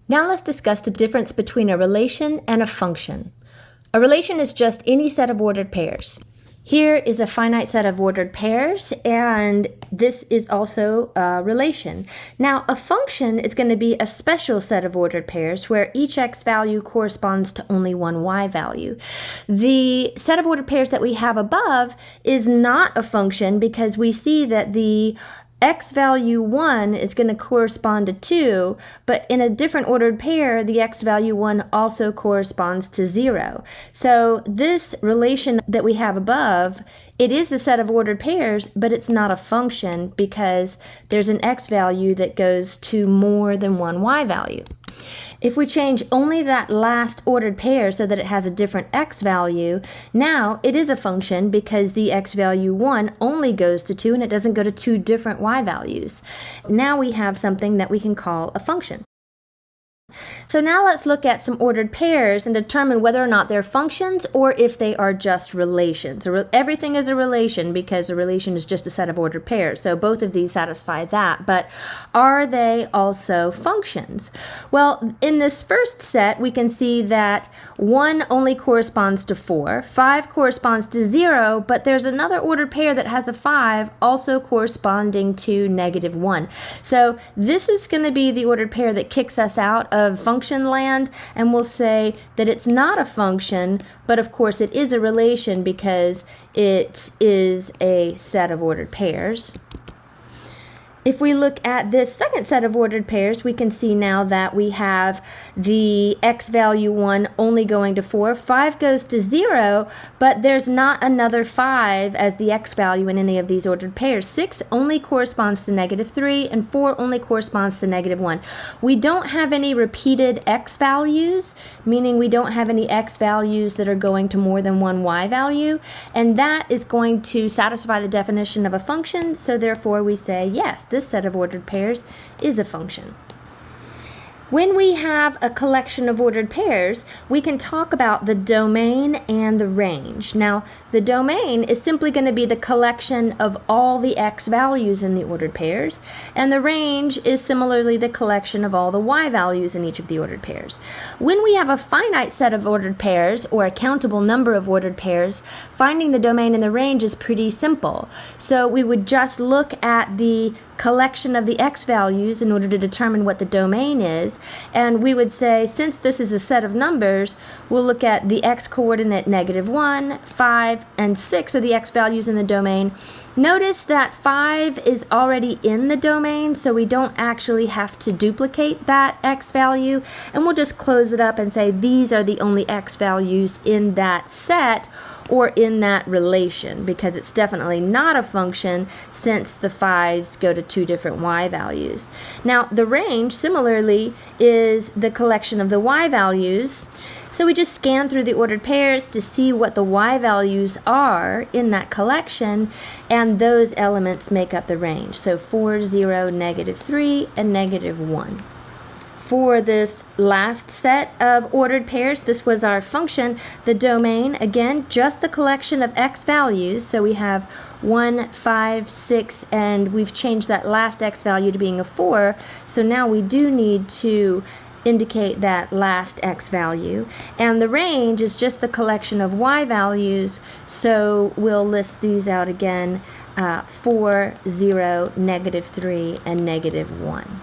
Now let's discuss the difference between a relation and a function. A relation is just any set of ordered pairs. Here is a finite set of ordered pairs, and this is also a relation. Now, a function is going to be a special set of ordered pairs where each x value corresponds to only one y value. The set of ordered pairs that we have above is not a function because we see that the x value 1 is going to correspond to 2, but in a different ordered pair, the x value 1 also corresponds to 0. So this relation that we have above, it is a set of ordered pairs, but it's not a function because there's an x value that goes to more than one y value. If we change only that last ordered pair so that it has a different x value, now it is a function because the x value 1 only goes to 2 and it doesn't go to two different y values. Now we have something that we can call a function. So now let's look at some ordered pairs and determine whether or not they're functions or if they are just relations. Everything is a relation because a relation is just a set of ordered pairs. So both of these satisfy that. But are they also functions? Well, in this first set, we can see that 1 only corresponds to 4, 5 corresponds to 0, but there's another ordered pair that has a 5 also corresponding to -1. So this is going to be the ordered pair that kicks us out of function land, and we'll say that it's not a function, but of course it is a relation because it is a set of ordered pairs. If we look at this second set of ordered pairs, we can see now that we have the x value 1 only going to 4, 5 goes to 0, but there's not another 5 as the x value in any of these ordered pairs. 6 only corresponds to -3, and 4 only corresponds to -1. We don't have any repeated x values, meaning we don't have any x values that are going to more than one y value, and that is going to satisfy the definition of a function, so therefore we say yes, this set of ordered pairs is a function. When we have a collection of ordered pairs, we can talk about the domain and the range. Now, the domain is simply going to be the collection of all the x values in the ordered pairs, and the range is similarly the collection of all the y values in each of the ordered pairs. When we have a finite set of ordered pairs, or a countable number of ordered pairs, finding the domain and the range is pretty simple. So we would just look at the collection of the x values in order to determine what the domain is, and we would say, since this is a set of numbers, we'll look at the x coordinate -1, 5, and 6 are the x values in the domain. Notice that 5 is already in the domain, so we don't actually have to duplicate that x value, and we'll just close it up and say these are the only x values in that set or in that relation, because it's definitely not a function since the 5s go to two different y values. Now, the range, similarly, is the collection of the y values. So we just scan through the ordered pairs to see what the y values are in that collection, and those elements make up the range. So 4, 0, -3, and -1. For this last set of ordered pairs, this was our function. The domain, again, just the collection of x values. So we have 1, 5, 6, and we've changed that last x value to being a 4. So now we do need to indicate that last x value. And the range is just the collection of y values. So we'll list these out again, 4, 0, -3, and -1.